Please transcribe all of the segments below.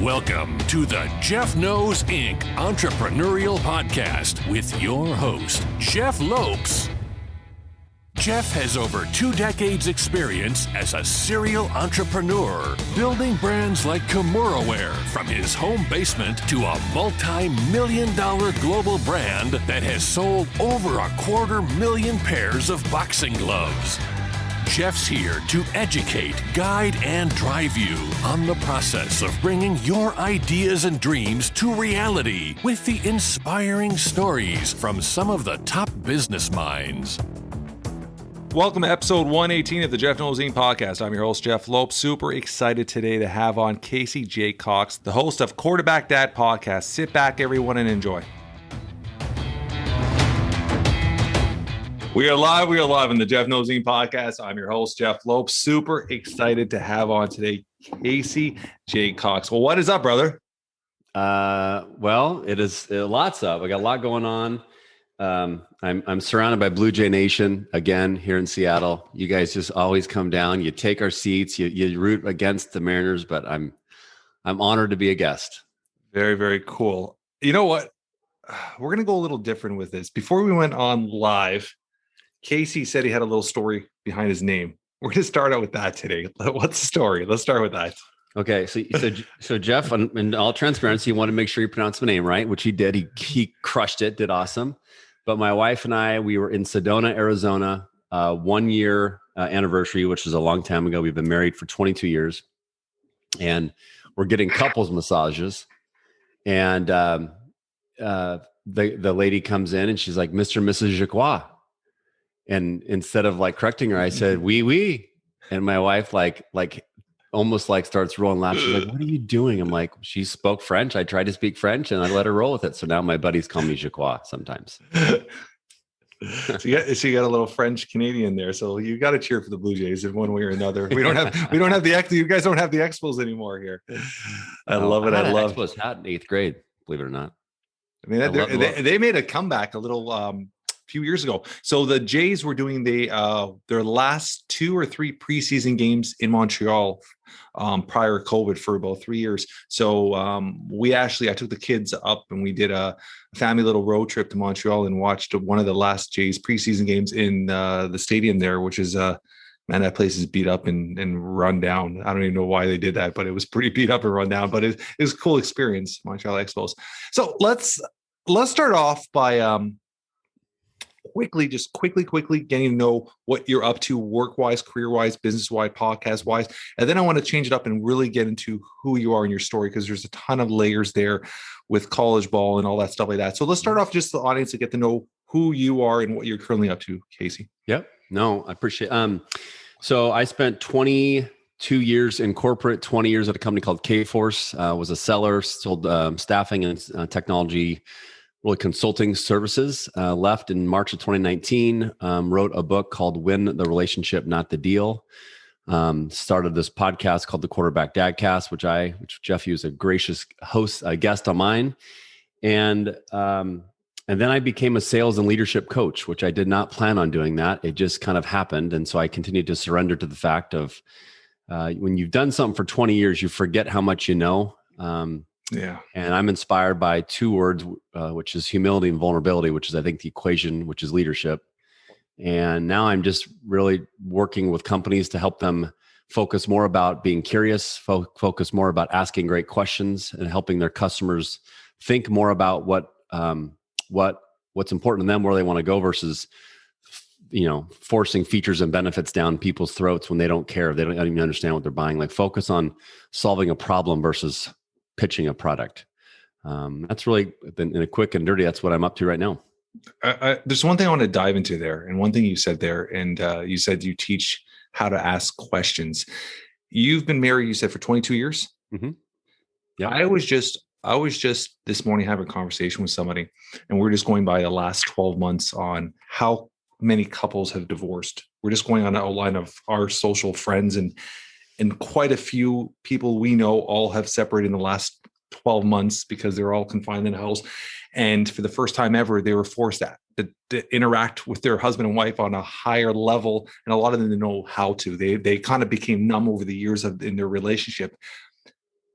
Welcome to the Jeff Knows Inc. Entrepreneurial Podcast with your host, Jeff Lopes. Jeff has over 2 decades experience as a serial entrepreneur, building brands like Kimura from his home basement to a multi-million-dollar global brand that has sold over 250,000 pairs of boxing gloves. Jeff's here to educate, guide, and drive you on the process of bringing your ideas and dreams to reality with the inspiring stories from some of the top business minds. Welcome to episode 118 of the Jeff Knows Inc. podcast. I'm your host, Jeff Lopes. Super excited today to have on Casey Jacox, the host of Quarterback Dad podcast. Sit back, everyone, and enjoy. We are live in the Jeff Knows Inc. podcast. I'm your host, Jeff Lopes. Super excited to have on today Casey Jacox. Well, what is up, brother? Well, it is lots up. I got a lot going on. I'm surrounded by Blue Jay Nation again here in Seattle. You guys just always come down. You take our seats. You root against the Mariners, but I'm honored to be a guest. Very, very cool. You know what? We're gonna go a little different with this. Before we went on live, Casey said he had a little story behind his name. We're going to start out with that today. What's the story? Let's start with that. Okay. So Jeff, in all transparency, he wanted to make sure you pronounced my name right, which he did. He crushed it, did awesome. But my wife and I, we were in Sedona, Arizona, 1 year anniversary, which is a long time ago. We've been married for 22 years. And we're getting couples massages. And the lady comes in and she's like, Mr. and Mrs. Jacox. And instead of like correcting her, I said, oui. And my wife like almost like starts rolling laughs. She's like, what are you doing? I'm like, she spoke French. I tried to speak French and I let her roll with it. So now my buddies call me Jacox sometimes. So you got a little French Canadian there. So you got to cheer for the Blue Jays in one way or another. We don't have you guys don't have the Expos anymore here. I love it. I love Expos hat in 8th grade, believe it or not. I mean, they made a comeback a little few years ago. So the Jays were doing their last 2 or 3 preseason games in Montreal prior to COVID for about 3 years. So I took the kids up and we did a family little road trip to Montreal and watched one of the last Jays preseason games in the stadium there, which is man, that place is beat up and run down. I don't even know why they did that, but it was pretty beat up and run down, but it was a cool experience, Montreal Expos. So let's start off by quickly getting to know what you're up to work-wise, career-wise, business-wise, podcast-wise. And then I want to change it up and really get into who you are in your story, because there's a ton of layers there with college ball and all that stuff like that. So let's start off just the audience to get to know who you are and what you're currently up to, Casey. Yep. No, I appreciate it. So I spent 22 years in corporate, 20 years at a company called K-Force, was a seller, sold staffing and technology, really consulting services. Left in March of 2019, wrote a book called Win the Relationship, Not the Deal. Started this podcast called the Quarterback Dadcast, which Jeff, was a gracious host, guest on mine. And then I became a sales and leadership coach, which I did not plan on doing that. It just kind of happened. And so I continued to surrender to the fact of when you've done something for 20 years, you forget how much you know. Yeah. And I'm inspired by 2 words, which is humility and vulnerability, which is, I think, the equation, which is leadership. And now I'm just really working with companies to help them focus more about being curious, focus more about asking great questions and helping their customers think more about what's important to them, where they want to go versus, forcing features and benefits down people's throats when they don't care. They don't even understand what they're buying. Like, focus on solving a problem versus pitching a product. That's really, in a quick and dirty, that's what I'm up to right now. There's one thing I want to dive into there. And one thing you said there, and you said you teach how to ask questions. You've been married, you said, for 22 years. Mm-hmm. Yeah. I was just this morning having a conversation with somebody, and we're just going by the last 12 months on how many couples have divorced. We're just going on an outline of our social friends, and quite a few people we know all have separated in the last 12 months because they're all confined in a house. And for the first time ever, they were forced to interact with their husband and wife on a higher level. And a lot of them didn't know how to. They kind of became numb over the years in their relationship.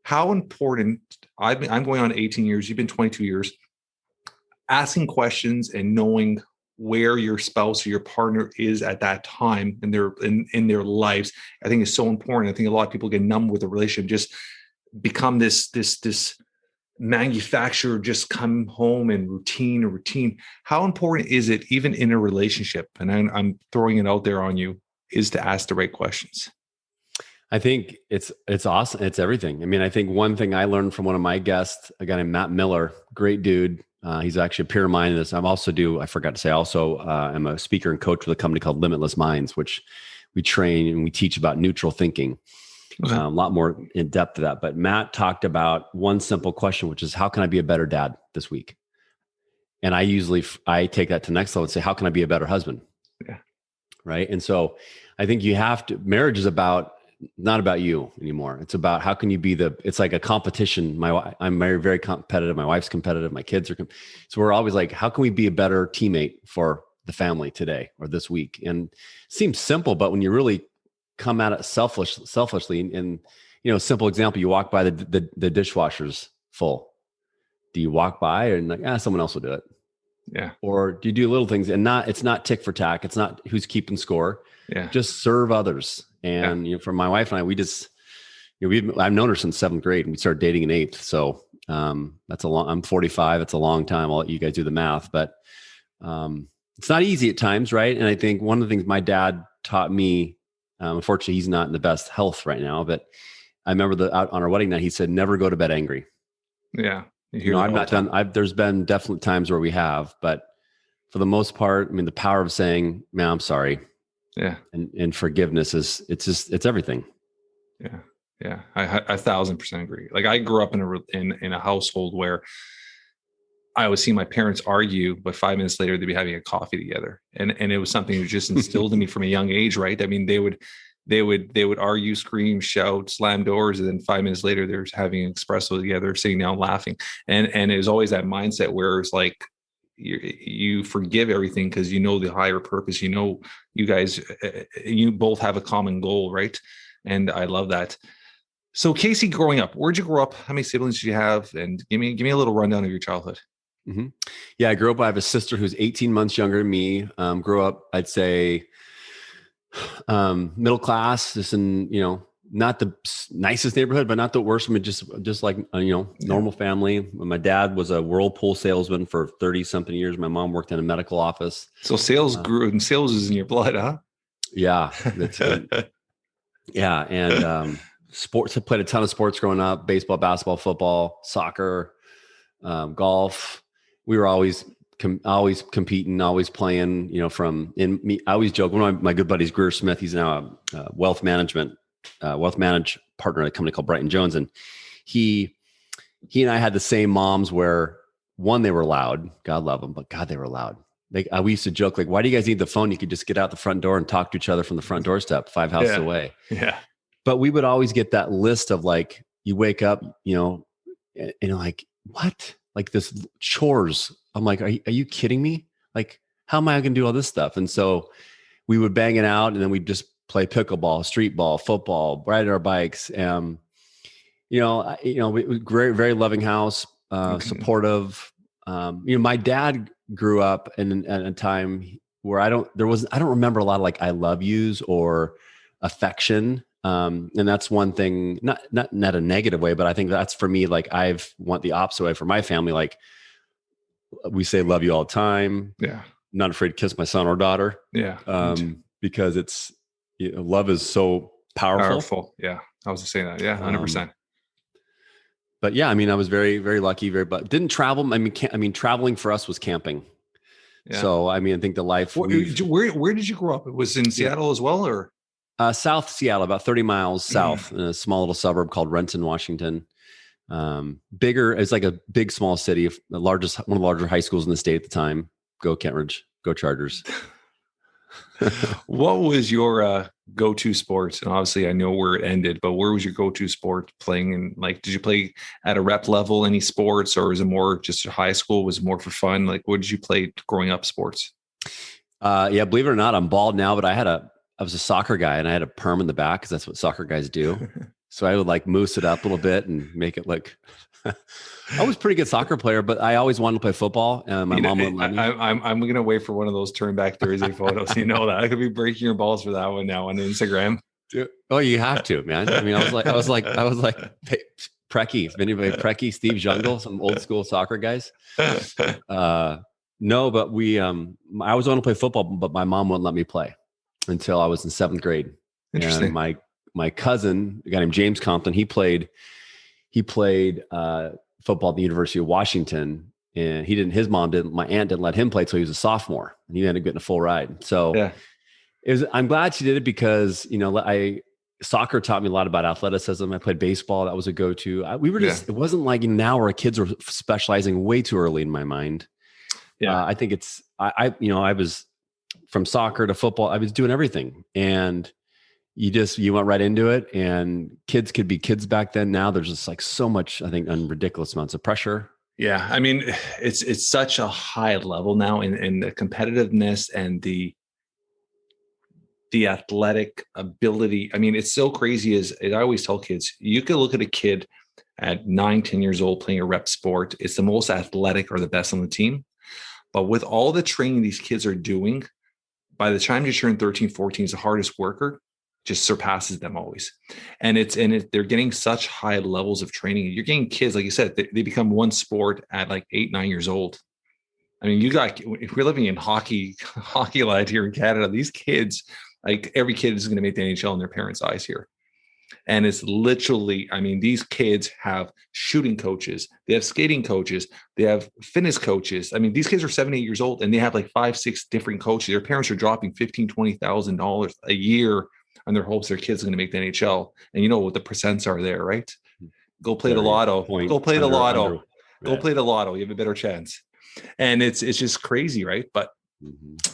how important, I'm going on 18 years, you've been 22 years, asking questions and knowing where your spouse or your partner is at that time in their lives, I think is so important. I think a lot of people get numb with a relationship, just become this manufacturer, just come home and routine. How important is it, even in a relationship, and I'm throwing it out there on you, is to ask the right questions? I think it's awesome. It's everything. I mean, I think one thing I learned from one of my guests, a guy named Matt Miller, great dude. He's actually a peer of mine in this. I forgot to say, I'm a speaker and coach with a company called Limitless Minds, which we train and we teach about neutral thinking. Okay. A lot more in depth to that. But Matt talked about one simple question, which is, how can I be a better dad this week? And I take that to the next level and say, how can I be a better husband? Yeah. Right. And so I think marriage is not about you anymore. It's about how can you be it's like a competition. I'm very, very competitive. My wife's competitive. My kids are. So we're always like, how can we be a better teammate for the family today or this week? And it seems simple, but when you really come at it selfishly, and simple example, you walk by the dishwasher's full. Do you walk by and like, someone else will do it? Yeah. Or do you do little things and it's not tick for tack. It's not who's keeping score. Yeah. Just serve others. And for my wife and I, we just, I've known her since 7th grade and we started dating in 8th. So I'm 45. It's a long time. I'll let you guys do the math, but it's not easy at times. Right. And I think one of the things my dad taught me, unfortunately, he's not in the best health right now, but I remember out on our wedding night, he said, never go to bed angry. Yeah. I've not done, there's been definitely times where we have, but for the most part, I mean, the power of saying, man, I'm sorry. Yeah. And forgiveness it's everything. Yeah. Yeah. I 1,000% agree. Like, I grew up in a household where I would see my parents argue, but 5 minutes later they'd be having a coffee together. And it was something that was just instilled in me from a young age, right? I mean, they would argue, scream, shout, slam doors, and then 5 minutes later they're having an espresso together, sitting down laughing. And it was always that mindset where it's like, you forgive everything because you know the higher purpose. You guys, you both have a common goal, right? And I love that. So Casey, growing up, where'd you grow up? How many siblings did you have? And give me a little rundown of your childhood. Mm-hmm. Yeah, I grew up. I have a sister who's 18 months younger than me. Grew up, I'd say, middle class, just in, not the nicest neighborhood, but not the worst. I mean, just like, normal family. My dad was a Whirlpool salesman for 30 something years. My mom worked in a medical office. So sales grew, and sales is in your blood, huh? Yeah. Yeah. And, sports, I played a ton of sports growing up: baseball, basketball, football, soccer, golf. We were always competing, always playing, I always joke, one of my good buddies, Greer Smith, he's now a wealth manage partner at a company called Brighton Jones. And he and I had the same moms where, one, they were loud, God love them, but God, they were loud. We used to joke, like, why do you guys need the phone? You could just get out the front door and talk to each other from the front doorstep 5 houses away. Yeah. But we would always get that list of, like, you wake up, and like, what? Like, this chores. I'm like, are you kidding me? Like, how am I going to do all this stuff? And so we would bang it out, and then we'd just play pickleball, street ball, football, ride our bikes. We very, very loving house, supportive. My dad grew up at a time where I don't remember a lot of, like, I love yous or affection. And that's one thing, not a negative way, but I think that's, for me, like, want the opposite way for my family. Like, we say love you all the time. Yeah. Not afraid to kiss my son or daughter. Yeah. Because it's, love is so powerful. Yeah. I was just saying that. Yeah. 100%. But yeah, I mean, I was very, very lucky, but didn't travel. I mean, traveling for us was camping. Yeah. So, I mean, I think the life. Where did you grow up? It was in Seattle as well, or? South Seattle, about 30 miles south, in a small little suburb called Renton, Washington. Bigger, it's like a big, small city, one of the larger high schools in the state at the time. Go Kentridge, go Chargers. What was your go-to sports? And obviously I know where it ended, but where was your go-to sport playing? And, like, did you play at a rep level, any sports, or was it more just high school? Was it more for fun? Like, what did you play growing up sports? Yeah, believe it or not, I'm bald now, but I was a soccer guy, and I had a perm in the back because that's what soccer guys do. So I would like moose it up a little bit and make it look. I was a pretty good soccer player, but I always wanted to play football. And my mom wouldn't let me. I'm going to wait for one of those turn back Thursday photos. You know that I could be breaking your balls for that one now on Instagram. Dude. Oh, you have to, man. I mean, I was like Preki, if anybody Preki, Steve Jungle, some old school soccer guys. No, but I was going to play football, but my mom wouldn't let me play until I was in 7th grade. Interesting. And my cousin, a guy named James Compton, he played football at the University of Washington, and my aunt didn't let him play till he was a sophomore, and he ended up getting a full ride. So yeah. I'm glad she did it because, soccer taught me a lot about athleticism. I played baseball. That was a go-to. It wasn't like now where kids are specializing way too early in my mind. Yeah. I think I was from soccer to football. I was doing everything, and you went right into it, and kids could be kids back then. Now there's just like so much, I think, ridiculous amounts of pressure. Yeah. I mean, it's such a high level now in the competitiveness and the athletic ability. I mean, it's so crazy. I always tell kids, you could look at a kid at 9-10 years old playing a rep sport. It's the most athletic or the best on the team. But with all the training these kids are doing, by the time you turn 13, 14, is the hardest worker, just surpasses them always. And they're getting such high levels of training. You're getting kids, like you said, they become one sport at like 8-9 years old. I mean, if we're living in hockey land here in Canada, these kids, like every kid is going to make the NHL in their parents' eyes here. And it's literally, I mean, these kids have shooting coaches, they have skating coaches, they have fitness coaches. I mean, these kids are 7-8 years old, and they have like 5-6 different coaches. Their parents are dropping $15,000-$20,000 a year on their hopes their kids are going to make the NHL. And you know what the percents are there, right? Go play the lotto. Go play the lotto. Go play the lotto. You have a better chance. And it's just crazy, right? But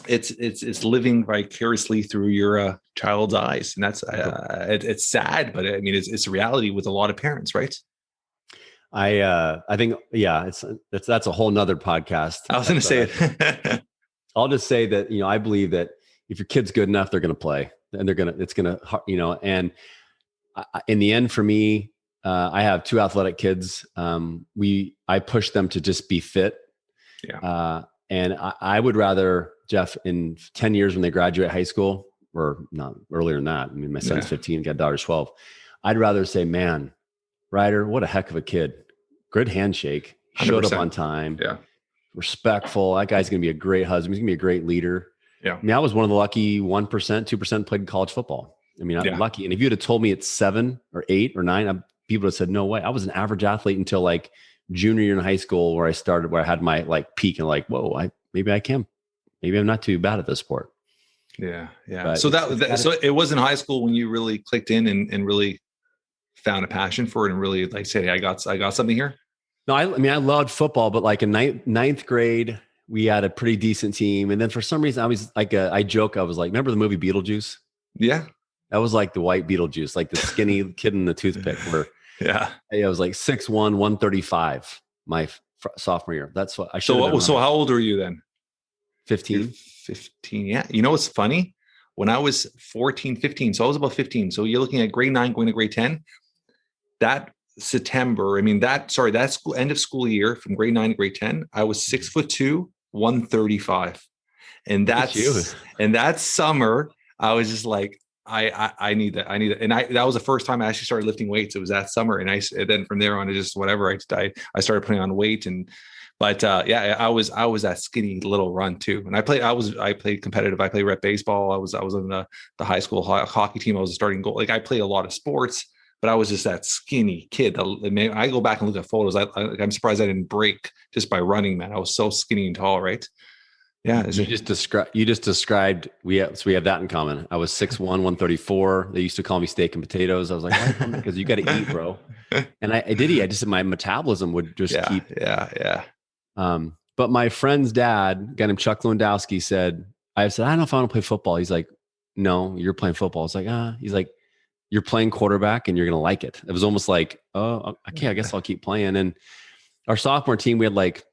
it's living vicariously through your child's eyes, and that's it's sad, but I mean it's a reality with a lot of parents, right? I think that's a whole nother podcast. I was going to say it. I'll just say that I believe that if your kid's good enough, they're going to play, and and in the end, for me, I have 2 athletic kids. I push them to just be fit. Yeah. And I would rather, Jeff, in 10 years when they graduate high school, or not earlier than that. I mean, my son's 15, got daughter's 12. I'd rather say, man, Ryder, what a heck of a kid. Good handshake. Showed 100%. Up on time. Yeah. Respectful. That guy's going to be a great husband. He's going to be a great leader. Yeah. I mean, I was one of the lucky 1%, 2% played college football. I mean, I'm lucky. And if you had told me at 7 or 8 or 9, people would have said, no way. I was an average athlete until like junior year in high school, where I had my like peak and like, whoa, maybe I'm not too bad at this sport. Yeah. Yeah. But so it was in high school when you really clicked in and really found a passion for it and really like said, hey, I got something here. No, I mean, I loved football, but like in ninth grade, we had a pretty decent team. And then for some reason I was like, I joke, I was like, remember the movie Beetlejuice? Yeah. That was like the white Beetlejuice, like the skinny kid in the toothpick where I was like 6'1", 135 my sophomore year. That's what I should. So how old were you then? 15. 15. Yeah. You know, what's funny? When I was 14, 15, so I was about 15. So you're looking at grade 9 going to grade 10. That September, that school end of school year from grade 9 to grade 10, I was 6'2", 135. And that summer, I was just like, I need that. And that was the first time I actually started lifting weights. It was that summer. And then from there on, I just, whatever, I started putting on weight. But I was that skinny little run too. And I played competitive. I played rep baseball. I was on the high school hockey team. I was a starting goal. Like I played a lot of sports, but I was just that skinny kid. I go back and look at photos. I'm surprised I didn't break just by running, man. I was so skinny and tall, right? Yeah. You just described, we have that in common. I was 6'1", 134. They used to call me steak and potatoes. I was like, why? Because you got to eat, bro. And I did eat. I just, my metabolism would just keep. Yeah. But my friend's dad, a guy named Chuck Lewandowski, said, I don't know if I want to play football. He's like, no, you're playing football. It's like, he's like, you're playing quarterback and you're going to like it. It was almost like, oh, okay, I guess I'll keep playing. And our sophomore team, we had like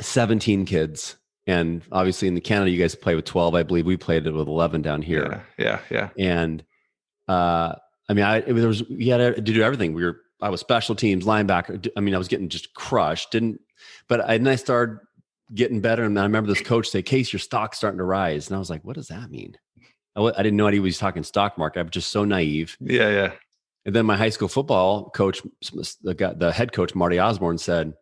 17 kids. And obviously in Canada, you guys play with 12. I believe we played it with 11 down here. Yeah. And I mean, you had to do everything. I was special teams, linebacker. I mean, I was getting just crushed. And I started getting better. And I remember this coach say, "Case, your stock's starting to rise." And I was like, "What does that mean?" I didn't know he was talking stock market. I was just so naive. Yeah. And then my high school football coach, the head coach, Marty Osborne, said,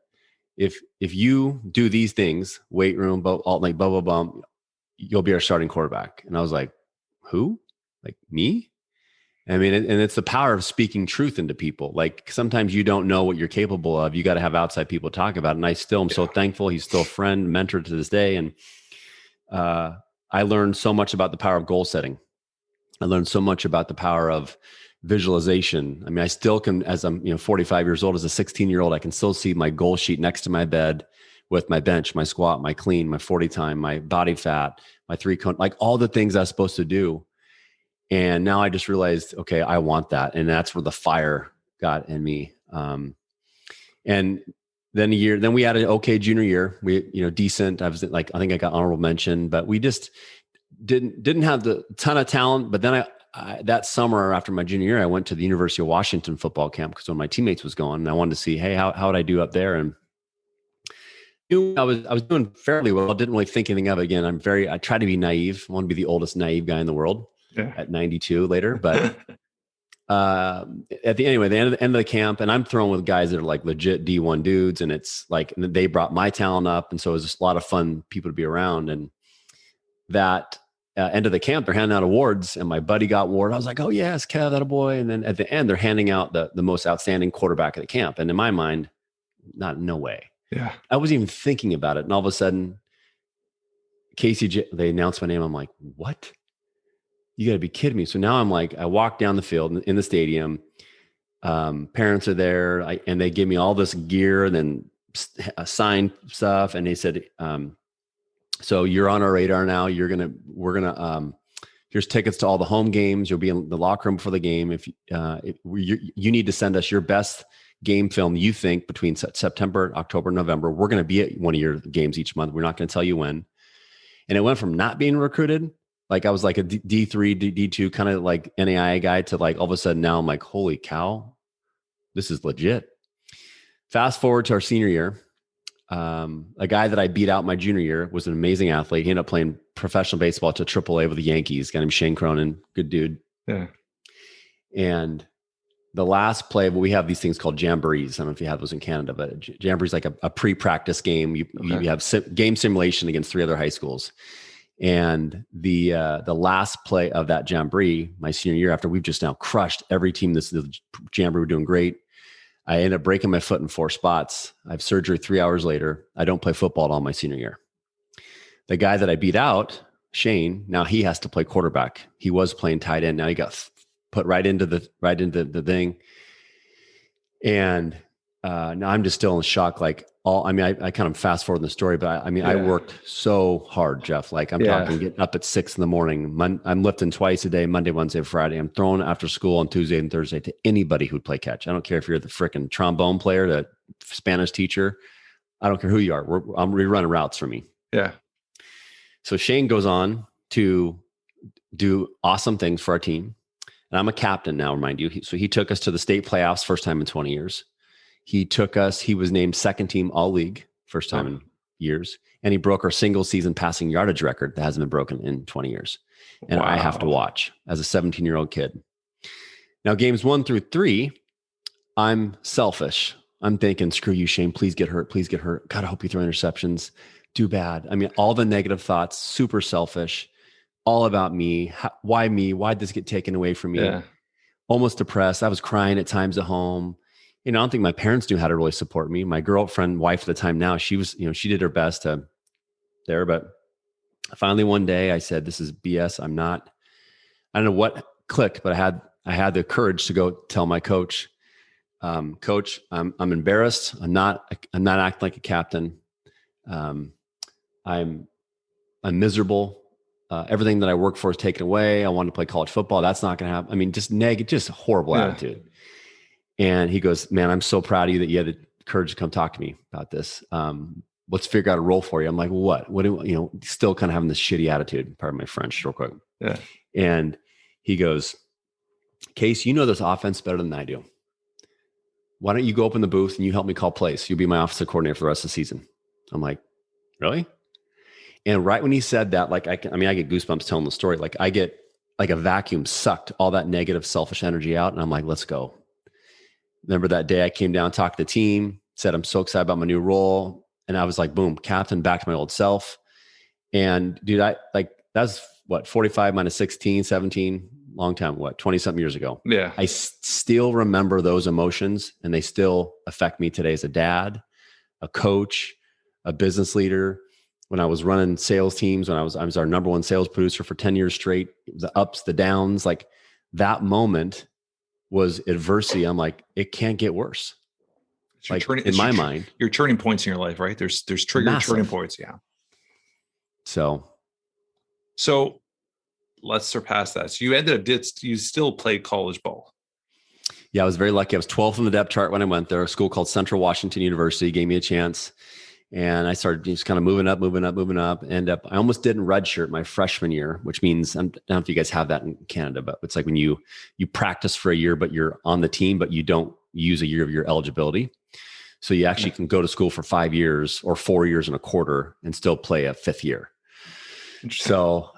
if you do these things, weight room, blah, blah, blah, you'll be our starting quarterback. And I was like, who? Like me? I mean, and it's the power of speaking truth into people. Like sometimes you don't know what you're capable of. You got to have outside people talk about it. And I still am so thankful. He's still a friend, mentor to this day. And I learned so much about the power of goal setting. I learned so much about the power of visualization. I mean, I still can, as I'm 45 years old, as a 16-year-old, I can still see my goal sheet next to my bed with my bench, my squat, my clean, my 40 time, my body fat, my 3-cone, like all the things I was supposed to do. And now I just realized, okay, I want that. And that's where the fire got in me. And then we had an okay junior year. We, decent. I think I got honorable mention, but we just didn't have the ton of talent. But then that summer after my junior year, I went to the University of Washington football camp because one of my teammates was going, and I wanted to see, hey, how would I do up there? And I was doing fairly well. Didn't really think anything of it. Again, I try to be naive. I want to be the oldest naive guy in the world at 92 later. But at the end of the camp, and I'm throwing with guys that are like legit D1 dudes, and it's like, and they brought my talent up, and so it was just a lot of fun people to be around. And that end of the camp, they're handing out awards, and my buddy got award. I was like, oh yes, Kev, that a boy. And then at the end, they're handing out the most outstanding quarterback of the camp. And in my mind, no way. Yeah. I wasn't even thinking about it. And all of a sudden, they announced my name. I'm like, what? You got to be kidding me. So now I'm like, I walk down the field in the stadium. Parents are there, and they give me all this gear and then signed stuff. And they said, so you're on our radar now. We're gonna here's tickets to all the home games. You'll be in the locker room before the game. If you need to send us your best game film you think between September, October, November. We're going to be at one of your games each month. We're not going to tell you when. And it went from not being recruited, like I was like a D3, D2 kind of like NAIA guy, to like all of a sudden now I'm like, holy cow, this is legit. Fast forward to our senior year. A guy that I beat out my junior year was an amazing athlete. He ended up playing professional baseball to AAA with the Yankees. Guy named Shane Cronin, good dude. Yeah. And the last play, we have these things called jamborees. I don't know if you have those in Canada, but jamboree is like a pre-practice game. You have game simulation against 3 other high schools. And the last play of that jamboree, my senior year, after we've just now crushed every team, the jamboree, we're doing great. I ended up breaking my foot in 4 spots. I have surgery 3 hours later. I don't play football at all my senior year. The guy that I beat out, Shane, now he has to play quarterback. He was playing tight end. Now he got put right into the thing. And now I'm just still in shock. Like I kind of fast forward in the story, but I worked so hard, Jeff. Like I'm talking getting up at 6 a.m. I'm lifting twice a day, Monday, Wednesday, Friday. I'm throwing after school on Tuesday and Thursday to anybody who'd play catch. I don't care if you're the freaking trombone player, the Spanish teacher. I don't care who you are. We're running routes for me. Yeah. So Shane goes on to do awesome things for our team. And I'm a captain now, remind you. So he took us to the state playoffs, first time in 20 years. He was named second team all league, first time in years. And he broke our single season passing yardage record that hasn't been broken in 20 years. And I have to watch as a 17-year-old kid. Now, games 1 through 3, I'm selfish. I'm thinking, screw you, Shane, please get hurt. Please get hurt. God, I hope you throw interceptions. Do bad. I mean, all the negative thoughts, super selfish, all about me. Why me? Why'd this get taken away from me? Yeah. Almost depressed. I was crying at times at home. I don't think my parents knew how to really support me. My girlfriend, wife at the time now, she was, she did her best but finally one day I said, this is BS. I don't know what clicked, but I had the courage to go tell my coach, Coach, I'm embarrassed. I'm not acting like a captain. I'm miserable. Everything that I worked for is taken away. I wanted to play college football. That's not going to happen. I mean, just horrible attitude. And he goes, man, I'm so proud of you that you had the courage to come talk to me about this. Let's figure out a role for you. I'm like, what do still kind of having this shitty attitude, pardon my French real quick. Yeah. And he goes, Case, you know this offense better than I do. Why don't you go up in the booth and you help me call plays? You'll be my offensive coordinator for the rest of the season. I'm like, really? And right when he said that, like, I get goosebumps telling the story. Like, I get like a vacuum sucked all that negative, selfish energy out. And I'm like, let's go. Remember that day I came down, talked to the team, said, I'm so excited about my new role. And I was like, boom, captain, back to my old self. And dude, that's what, 45 minus 16, 17, long time, 20 something years ago. Yeah. I still remember those emotions, and they still affect me today as a dad, a coach, a business leader. When I was running sales teams, when I was our number one sales producer for 10 years straight, the ups, the downs, like that moment was adversity. I'm like, it can't get worse. Like in my mind, your turning points in your life, right? There's trigger turning points. Yeah. So let's surpass that. So you still played college ball. Yeah, I was very lucky. I was 12th on the depth chart when I went there. A school called Central Washington University gave me a chance. And I started just kind of moving up. I almost didn't redshirt my freshman year, which means, I don't know if you guys have that in Canada, but it's like when you practice for a year, but you're on the team, but you don't use a year of your eligibility. So you actually can go to school for 5 years or 4 years and a quarter and still play a fifth year. So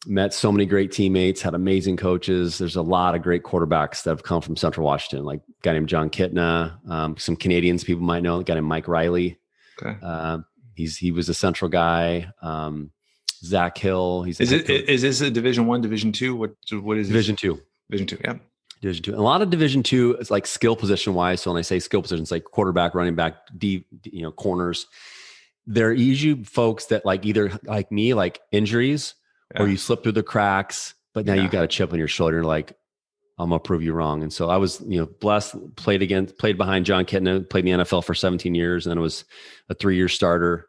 met so many great teammates, had amazing coaches. There's a lot of great quarterbacks that have come from Central Washington, like a guy named John Kitna, some Canadians people might know, a guy named Mike Riley. Okay. He was a Central guy. Zach Hill. Is this a Division I, Division II? What is Division II? Division II. Yeah. Division II. And a lot of Division II is like skill position wise. So when I say skill positions, like quarterback, running back, deep, corners, they're usually folks that like either like me, like injuries, or you slip through the cracks, but now you got a chip on your shoulder. And like, I'm gonna prove you wrong. And so I was, blessed, played behind John Kitna, played in the NFL for 17 years. And then I was a 3-year starter.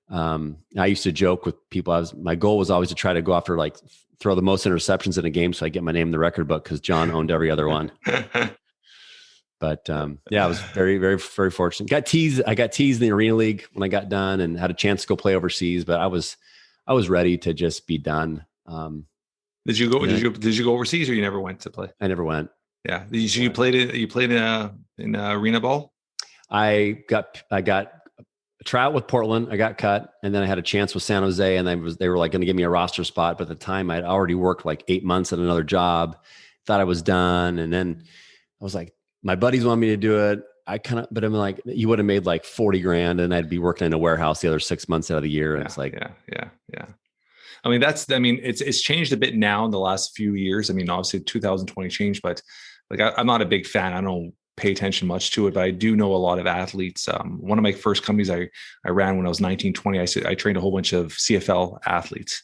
I used to joke with people. My goal was always to try to go after, like, throw the most interceptions in a game, so I get my name in the record book, because John owned every other one. But I was very, very, very fortunate. I got teased in the Arena League when I got done, and had a chance to go play overseas. But I was ready to just be done. Did you go? Did you go overseas, or you never went to play? I never went. Yeah, you played in arena ball. I got a tryout with Portland. I got cut, and then I had a chance with San Jose, and they were like going to give me a roster spot. But at the time, I'd already worked like 8 months at another job. Thought I was done, and then I was like, my buddies want me to do it. But I'm like, you would have made like $40,000, and I'd be working in a warehouse the other 6 months out of the year. And it's like, yeah. I mean, it's changed a bit now in the last few years. I mean, obviously 2020 changed, but like, I'm not a big fan. I don't pay attention much to it, but I do know a lot of athletes. One of my first companies I ran when I was 19, 20, I trained a whole bunch of CFL athletes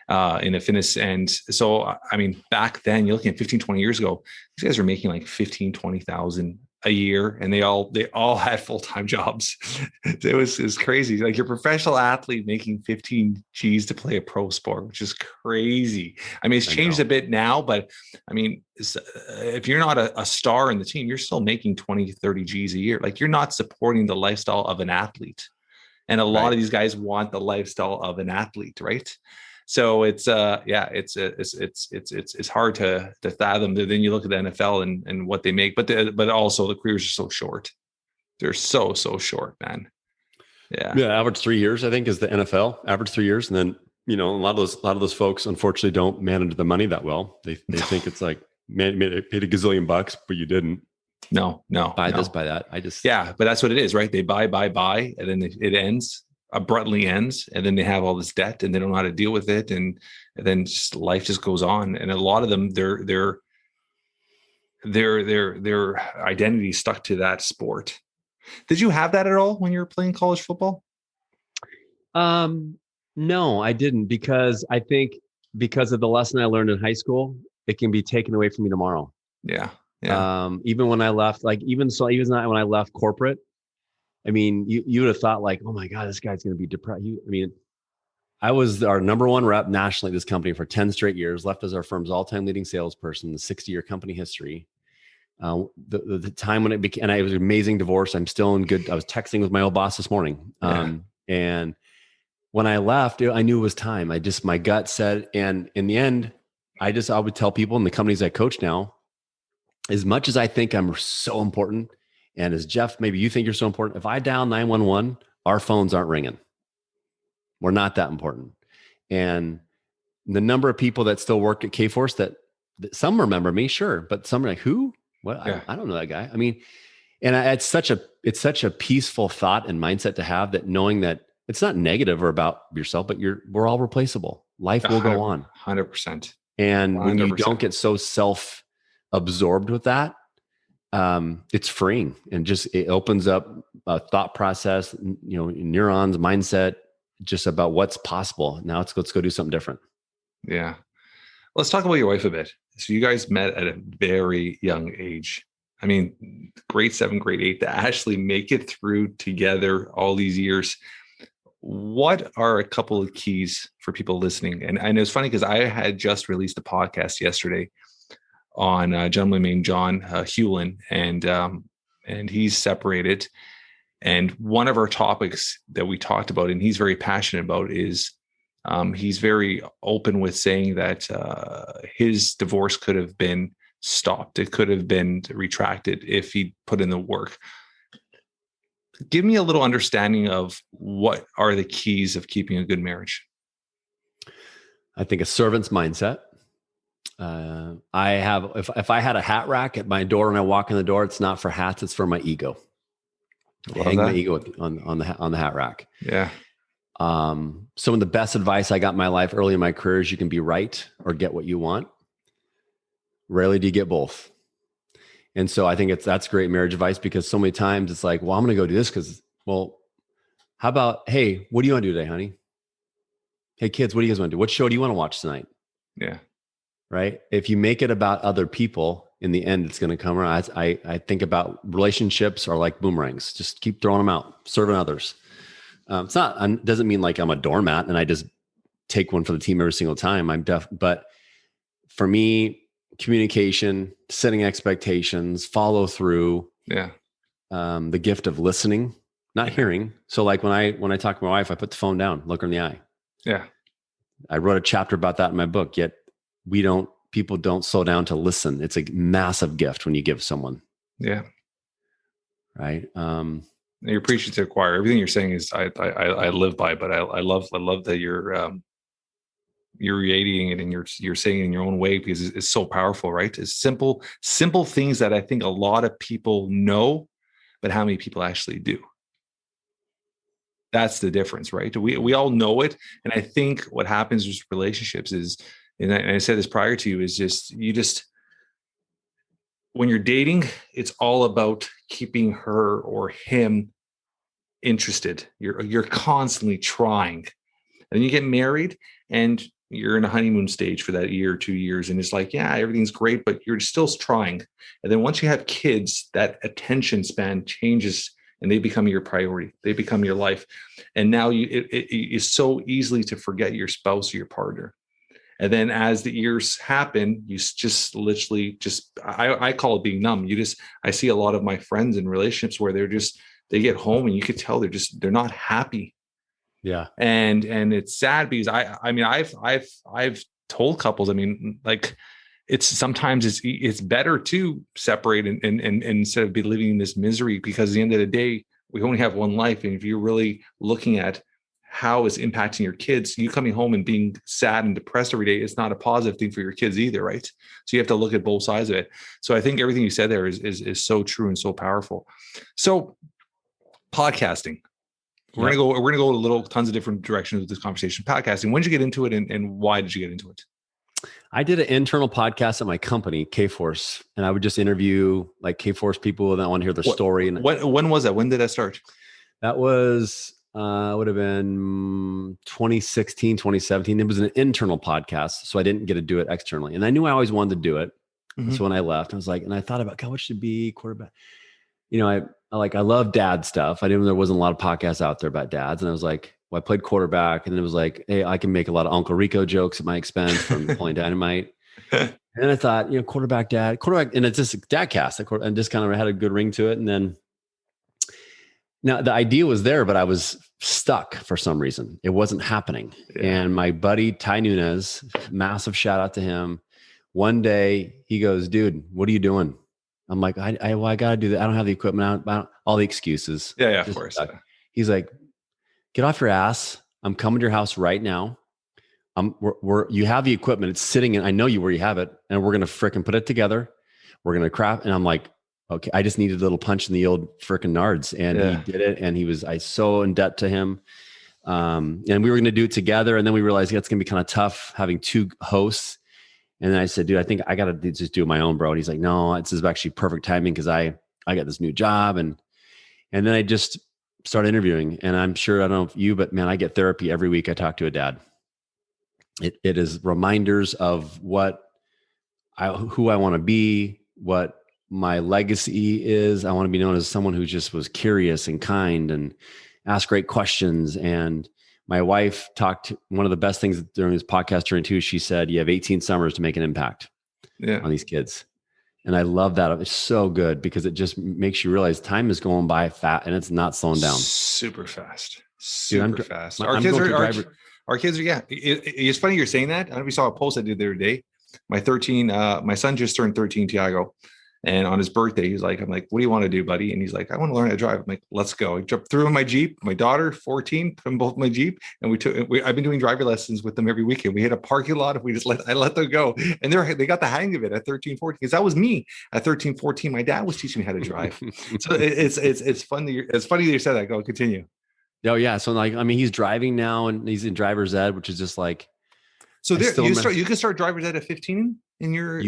in a fitness. And so, I mean, back then, you're looking at 15, 20 years ago, these guys are making like 15, 20,000 a year, and they all had full-time jobs. It was crazy. Like, your professional athlete making 15 G's to play a pro sport, which is crazy. I mean, it's changed a bit now, but I mean, if you're not a star in the team, you're still making 20, 30 G's a year. Like, you're not supporting the lifestyle of an athlete. And a lot of these guys want the lifestyle of an athlete, right? So it's hard to fathom. Then you look at the NFL and what they make, but also the careers are so short. They're so short, man. Yeah. Average 3 years, I think, is the NFL average 3 years. And then, a lot of those folks, unfortunately, don't manage the money that well. They think it's like, man, paid a gazillion bucks, but you didn't. No. Buy this, buy that. But that's what it is, right? They buy, and then it ends. Abruptly ends, and then they have all this debt, and they don't know how to deal with it, and then just life just goes on. And a lot of them, their identity stuck to that sport. Did you have that at all when you were playing college football? No, I didn't, because I think because of the lesson I learned in high school, it can be taken away from me tomorrow. Yeah. Even when I left, even when I left corporate, I mean, you would have thought like, oh my God, this guy's going to be depressed. I was our number one rep nationally at this company for 10 straight years, left as our firm's all-time leading salesperson, the 60-year company history. The time when it became, and I was an amazing divorce. I'm still in good. I was texting with my old boss this morning. And when I left, I knew it was time. My gut said, and in the end, I would tell people in the companies I coach now, as much as I think I'm so important, and as Jeff, maybe you think you're so important, if I dial 911, our phones aren't ringing. We're not that important. And the number of people that still work at Kforce that some remember me, sure, but some are like, who? What? Yeah. I don't know that guy. I mean, and it's such a peaceful thought and mindset to have, that knowing that it's not negative or about yourself, but we're all replaceable. Life will go on. 100%. And 100%. When you don't get so self-absorbed with that, it's freeing, and it opens up a thought process, neurons, mindset, just about what's possible. Now let's go do something different. Yeah. Let's talk about your wife a bit. So you guys met at a very young age. I mean, grade 7, grade 8 to actually make it through together all these years. What are a couple of keys for people listening? And it's funny because I had just released a podcast yesterday on a gentleman named John Hewlin, and he's separated. And one of our topics that we talked about, and he's very passionate about, is he's very open with saying that his divorce could have been stopped. It could have been retracted if he put in the work. Give me a little understanding of what are the keys of keeping a good marriage. I think a servant's mindset. If I had a hat rack at my door and I walk in the door, it's not for hats, it's for my ego. Hang my ego on the hat rack. Yeah. Some of the best advice I got in my life early in my career is you can be right or get what you want. Rarely do you get both. And so I think that's great marriage advice, because so many times it's like, well, I'm going to go do this because, well, how about, hey, what do you want to do today, honey? Hey, kids, what do you guys want to do? What show do you want to watch tonight? Yeah. Right. If you make it about other people, in the end, it's going to come around. I think about relationships are like boomerangs. Just keep throwing them out, serving others. Doesn't mean like I'm a doormat and I just take one for the team every single time. But for me, communication, setting expectations, follow through. Yeah. The gift of listening, not hearing. So like when I talk to my wife, I put the phone down, look her in the eye. Yeah. I wrote a chapter about that in my book, yet people don't slow down to listen. It's a massive gift when you give someone. Yeah. Right. You're preaching to the choir. Everything you're saying is I live by, but I love that you're radiating it and you're saying it in your own way, because it's so powerful, right? It's simple things that I think a lot of people know, but how many people actually do? That's the difference, right? We all know it. And I think what happens with relationships is, and I said this prior to you, is when you're dating, it's all about keeping her or him interested. You're constantly trying. And then you get married and you're in a honeymoon stage for that year or 2 years. And it's like, yeah, everything's great, but you're still trying. And then once you have kids, that attention span changes and they become your priority. They become your life. And now it is so easily to forget your spouse or your partner. And then as the years happen, you just literally I call it being numb. I see a lot of my friends in relationships where they get home and you could tell they're not happy. Yeah. And it's sad because I've told couples, like it's sometimes it's better to separate and instead of living in this misery, because at the end of the day, we only have one life. And if you're really looking at how it's impacting your kids, you coming home and being sad and depressed every day, it's not a positive thing for your kids either, right? So you have to look at both sides of it. So I think everything you said there is so true and so powerful. So podcasting, we're gonna go tons of different directions with this conversation. Podcasting, when did you get into it, and why did you get into it? I did an internal podcast at my company, Kforce, and I would just interview like Kforce people that want to hear their story. And when was that? When did that start? That was would have been 2016, 2017. It was an internal podcast, so I didn't get to do it externally. And I knew I always wanted to do it. Mm-hmm. So when I left, I was like, and I thought about, God, what should be quarterback? I love dad stuff. I didn't know there wasn't a lot of podcasts out there about dads. And I was like, well, I played quarterback, and then it was like, hey, I can make a lot of Uncle Rico jokes at my expense from pulling dynamite. And then I thought, quarterback, and it's just dad cast, and just kind of had a good ring to it. And then now the idea was there, but I was stuck for some reason. It wasn't happening. Yeah. And my buddy, Ty Nunez, massive shout out to him. One day he goes, dude, what are you doing? I'm like, I got to do that. I don't have the equipment. All the excuses. Yeah, of course. Yeah. He's like, get off your ass. I'm coming to your house right now. You have the equipment. It's sitting in, I know where you have it, and we're going to fricking put it together. We're going to craft. And I'm like, okay, I just needed a little punch in the old frickin' nards. And he did it. And I so in debt to him. And we were going to do it together. And then we realized that's going to be kind of tough having two hosts. And then I said, dude, I think I got to just do it my own, bro. And he's like, no, this is actually perfect timing because I got this new job. And then I just started interviewing. And I'm sure, I don't know if you, but man, I get therapy every week. I talk to a dad. It is reminders of who I want to be, what my legacy is. I want to be known as someone who just was curious and kind and asked great questions. And my wife talked, one of the best things during this podcast too, she said, you have 18 summers to make an impact on these kids. And I love that. It's so good because it just makes you realize time is going by fast and it's not slowing down. Super fast. Fast. Our kids are, yeah. It's funny you're saying that. I don't know if you saw a post I did the other day. My son just turned 13, Tiago. And on his birthday, I'm like, what do you want to do, buddy? And he's like, I want to learn how to drive. I'm like, let's go. I threw in my Jeep, my daughter, 14, put them both in my Jeep. And I've been doing driver lessons with them every weekend. We hit a parking lot. I let them go. And they got the hang of it at 13, 14. Because that was me at 13, 14. My dad was teaching me how to drive. So it's fun. It's funny that you said that. Go continue. Oh yeah. So he's driving now and he's in driver's ed, which is just like, so you can start driver's ed at 15 in your,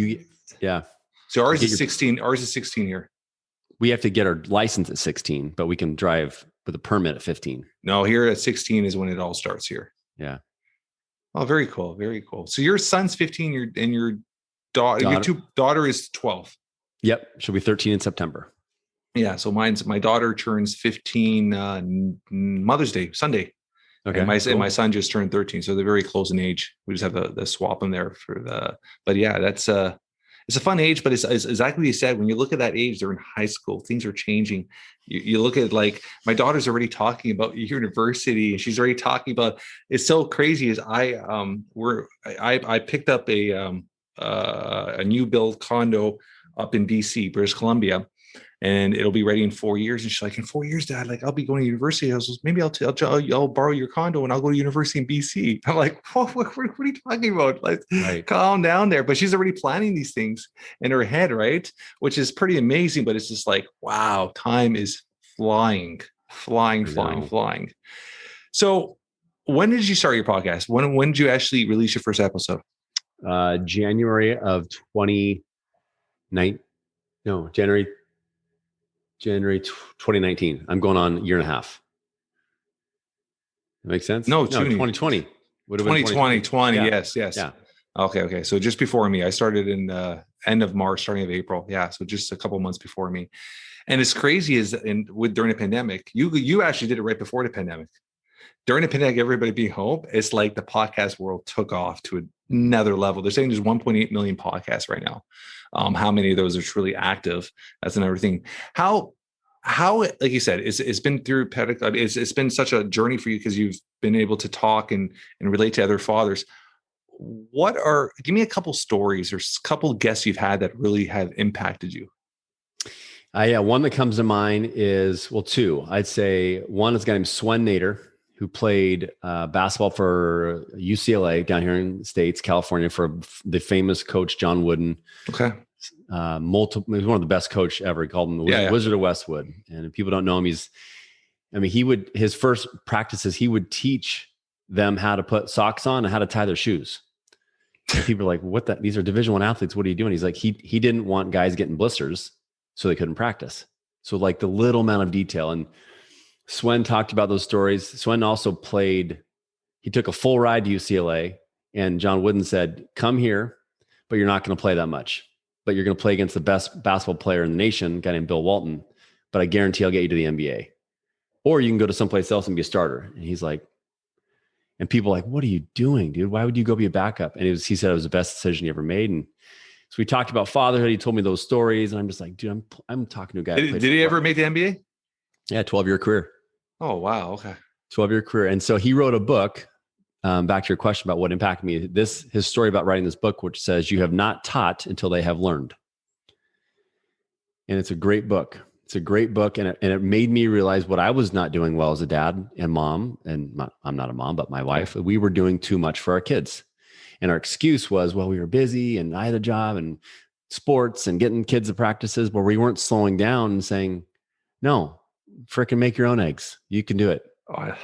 yeah. So ours is 16. Ours is 16 here. We have to get our license at 16, but we can drive with a permit at 15. No, here at 16 is when it all starts here. Yeah. Oh, very cool. Very cool. So your son's 15, your daughter is 12. Yep. She'll be 13 in September. Yeah. So my daughter turns 15 Mother's Day, Sunday. Okay. And my son just turned 13. So they're very close in age. We just have the swap in there but yeah, that's it's a fun age, but it's exactly what you said. When you look at that age, they're in high school. Things are changing. You look at my daughter's already talking about university, and she's already talking about. It's so crazy. Is I picked up a new build condo up in BC, British Columbia, and it'll be ready in 4 years. And she's like, in 4 years, Dad, I'll be going to university. I was like, maybe I'll borrow your condo and I'll go to university in BC. I'm like, what are you talking about? Right. Calm down there. But she's already planning these things in her head, right? Which is pretty amazing. But it's just like, wow, time is flying. So when did you start your podcast? When did you actually release your first episode? January of 2019. I'm going on a year and a half. That makes sense? No, 2020. 2020. Yeah. Yes. Yeah. Okay. So just before me, I started in end of March, starting of April. Yeah. So just a couple months before me. And it's crazy during the pandemic, you actually did it right before the pandemic. During the pandemic, everybody being home, it's like the podcast world took off to another level. They're saying there's 1.8 million podcasts right now. How many of those are truly active? That's another thing. How, like you said, it's been through it's been such a journey for you because you've been able to talk and relate to other fathers. Give me a couple stories or a couple guests you've had that really have impacted you. Yeah, one that comes to mind is, two. I'd say one is a guy named Swen Nader, who played basketball for UCLA down here in the States, California, for the famous coach John Wooden. Okay. He's one of the best coach ever. He called him the Wizard of Westwood. And if people don't know him, his first practices, he would teach them how to put socks on and how to tie their shoes. And people are like, these are Division I athletes. What are you doing? He's like, he didn't want guys getting blisters, so they couldn't practice. So the little amount of detail. And Swen talked about those stories. Swen also he took a full ride to UCLA, and John Wooden said, come here, but you're not going to play that much, but you're going to play against the best basketball player in the nation, a guy named Bill Walton, but I guarantee I'll get you to the NBA, or you can go to someplace else and be a starter. And he's like, and people are like, what are you doing, dude? Why would you go be a backup? And he said it was the best decision he ever made. And so we talked about fatherhood. He told me those stories, and I'm just like, dude, I'm talking to a guy. Did he ever make the NBA? Yeah, 12-year career. Oh, wow. Okay. 12-year career. And so he wrote a book back to your question about what impacted me, his story about writing this book, which says you have not taught until they have learned. And it's a great book. It's a great book. And it made me realize what I was not doing well as a dad and mom. And I'm not a mom, but my wife, we were doing too much for our kids. And our excuse was, well, we were busy and I had a job and sports and getting kids to practices, but we weren't slowing down and saying, no, frickin' make your own eggs. You can do it. Oh,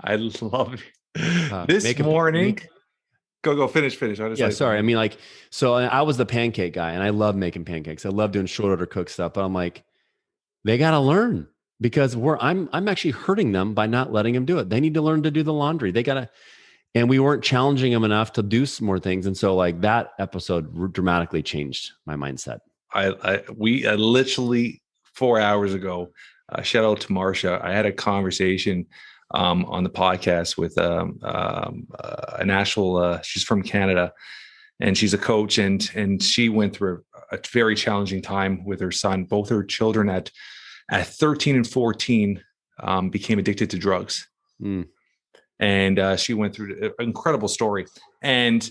I love it. This morning. Go finish. Sorry. I mean, so I was the pancake guy and I love making pancakes. I love doing short order cook stuff, but I'm like, they got to learn because I'm actually hurting them by not letting them do it. They need to learn to do the laundry. They got to, and we weren't challenging them enough to do some more things. And so that episode dramatically changed my mindset. We literally 4 hours ago, shout out to Marsha. I had a conversation on the podcast with a national, she's from Canada and she's a coach and she went through a very challenging time with her son. Both her children at 13 and 14 became addicted to drugs. And she went through an incredible story. And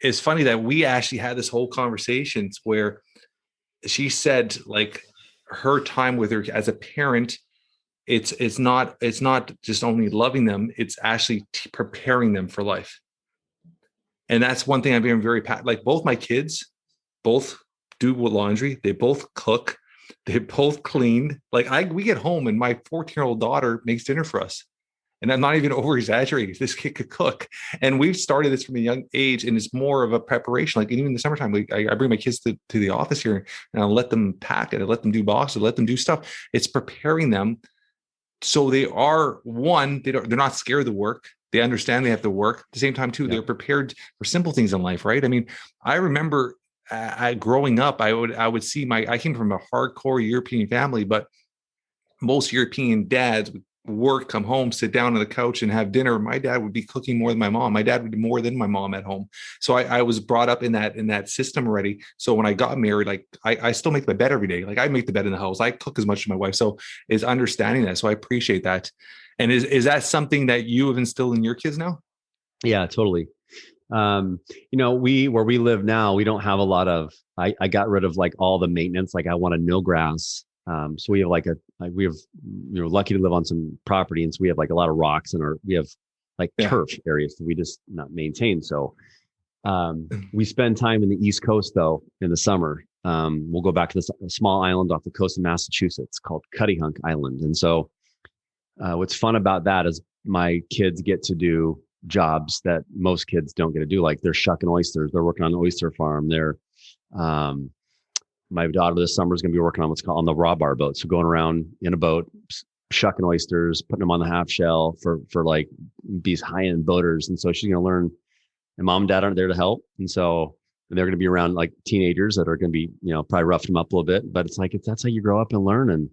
it's funny that we actually had this whole conversation where she said her time with her as a parent, it's not just only loving them, it's actually preparing them for life. And that's one thing I'm being very both my kids both do laundry, they both cook, they both clean. We get home and my 14-year-old daughter makes dinner for us. And I'm not even over exaggerating. This kid could cook. And we've started this from a young age, and it's more of a preparation. Even in the summertime, I bring my kids to the office here and I let them pack it. I let them do boxes, let them do stuff. It's preparing them. So they are they're not scared to work. They understand they have to work. At the same time, too, they're prepared for simple things in life, right? I mean, I remember growing up, I would see I came from a hardcore European family, but most European dads would work, come home, sit down on the couch and have dinner. My dad would be cooking more than my mom. My dad would do more than my mom at home. So I was brought up in that system already. So when I got married, I still make my bed every day. I make the bed in the house. I cook as much as my wife. So is understanding that. So I appreciate that. And is that something that you have instilled in your kids now? Yeah, totally. Where we live now, we don't have a lot of, I got rid of all the maintenance. I wanted no grass. So we have we're lucky to live on some property. And so we have a lot of rocks and we have turf areas that we just not maintain. So, we spend time in the East Coast though, in the summer. We'll go back to this small island off the coast of Massachusetts called Cuttyhunk Island. And so, what's fun about that is my kids get to do jobs that most kids don't get to do. They're shucking oysters. They're working on an oyster farm. My daughter this summer is going to be working on what's called on the raw bar boat. So going around in a boat, shucking oysters, putting them on the half shell for these high-end boaters. And so she's going to learn, and mom and dad aren't there to help. And so they're going to be around teenagers that are going to be, probably rough them up a little bit, but that's how you grow up and learn. And,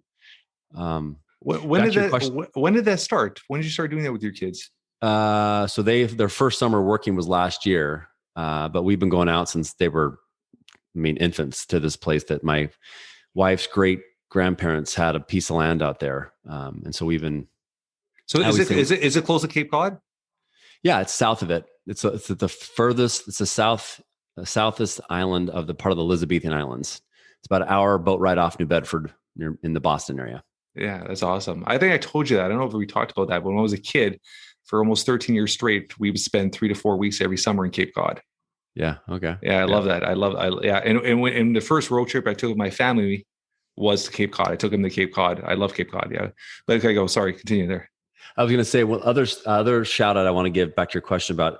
when did that start? When did you start doing that with your kids? So their first summer working was last year. But we've been going out since they were, infants, to this place that my wife's great grandparents had a piece of land out there. And so we've been. So is it close to Cape Cod? Yeah, it's south of it. It's the furthest. It's the southest island of the part of the Elizabethan Islands. It's about an hour boat ride off New Bedford, in the Boston area. Yeah, that's awesome. I think I told you that. I don't know if we talked about that, but when I was a kid, for almost 13 years straight, we would spend 3 to 4 weeks every summer in Cape Cod. Yeah. Okay. Yeah. I love that. And the first road trip I took with my family was to Cape Cod. I took them to Cape Cod. I love Cape Cod. Yeah. But okay, sorry, continue there. I was going to say, other shout out I want to give back to your question about,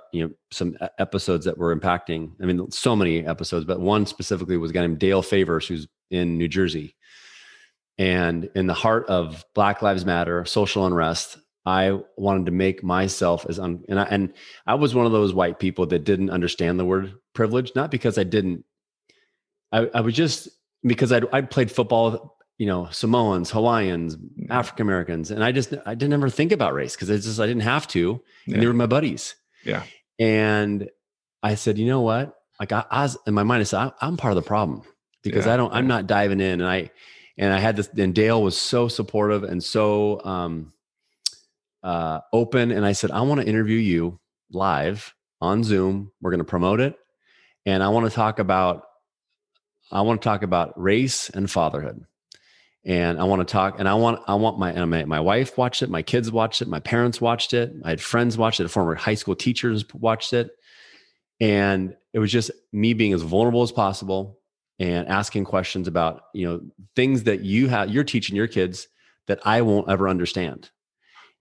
some episodes that were impacting. So many episodes, but one specifically was a guy named Dale Favors, who's in New Jersey. And in the heart of Black Lives Matter, social unrest, I wanted to make myself and I was one of those white people that didn't understand the word privilege, not because I didn't, I was just because I'd played football, Samoans, Hawaiians, African Americans. And I didn't ever think about race because I didn't have to, and they were my buddies. Yeah. And I said, you know what? I was in my mind, I said, I'm part of the problem because I'm not diving in. And I had this, and Dale was so supportive and so, open. And I said, I want to interview you live on Zoom. We're going to promote it. And I want to talk about race and fatherhood. And I want to talk, and I want my wife watched it. My kids watched it. My parents watched it. I had friends watched it. Former high school teachers watched it. And it was just me being as vulnerable as possible and asking questions about, things that you're teaching your kids that I won't ever understand.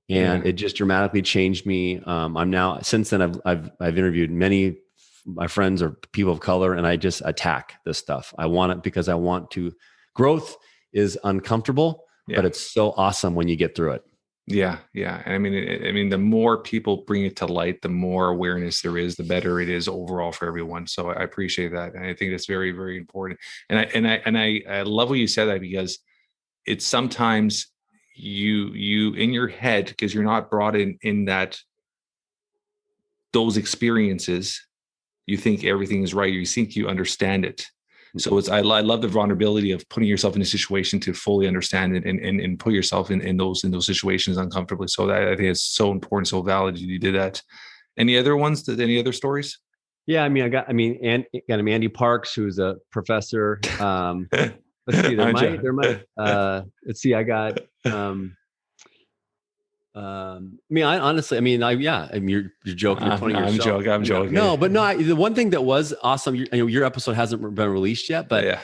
And it just dramatically changed me. I'm now, since then I've interviewed many my friends or people of color, and I just attack this stuff. I want it because I want to. Growth is uncomfortable, but it's so awesome when you get through it. Yeah. I mean, the more people bring it to light, the more awareness there is, the better it is overall for everyone. So I appreciate that, and I think that's very, very important. And I love what you said that, because it's sometimes you in your head, because you're not brought in those experiences, you think everything is right. You think you understand it. So I love the vulnerability of putting yourself in a situation to fully understand it and put yourself in those situations uncomfortably. So that, I think it's so important, so valid you did that. Any other ones? Any other stories? Yeah, Andy Parks, who's a professor. Let's see, let's see, I got. You're joking. You're pointing yourself. I'm joking. No, but no. The one thing that was awesome, your episode hasn't been released yet, but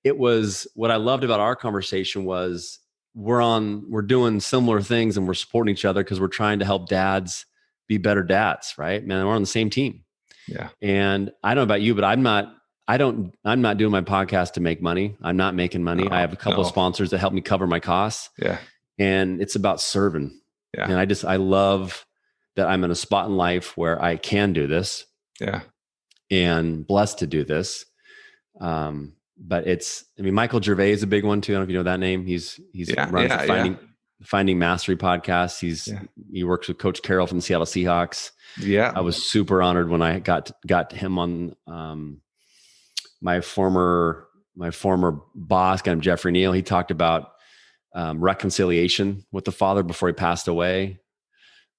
it was, what I loved about our conversation was we're doing similar things and we're supporting each other because we're trying to help dads be better dads, right? Man, we're on the same team. Yeah. And I don't know about you, but I'm not doing my podcast to make money. I'm not making money. I have a couple of sponsors that help me cover my costs. Yeah. And it's about serving. Yeah. And I love that I'm in a spot in life where I can do this. Yeah. And blessed to do this. But Michael Gervais is a big one too. I don't know if you know that name. He's runs the Finding Mastery podcast. He works with Coach Carroll from the Seattle Seahawks. Yeah. I was super honored when I got him on my former boss, guy named Jeffrey Neal. He talked about reconciliation with the father before he passed away.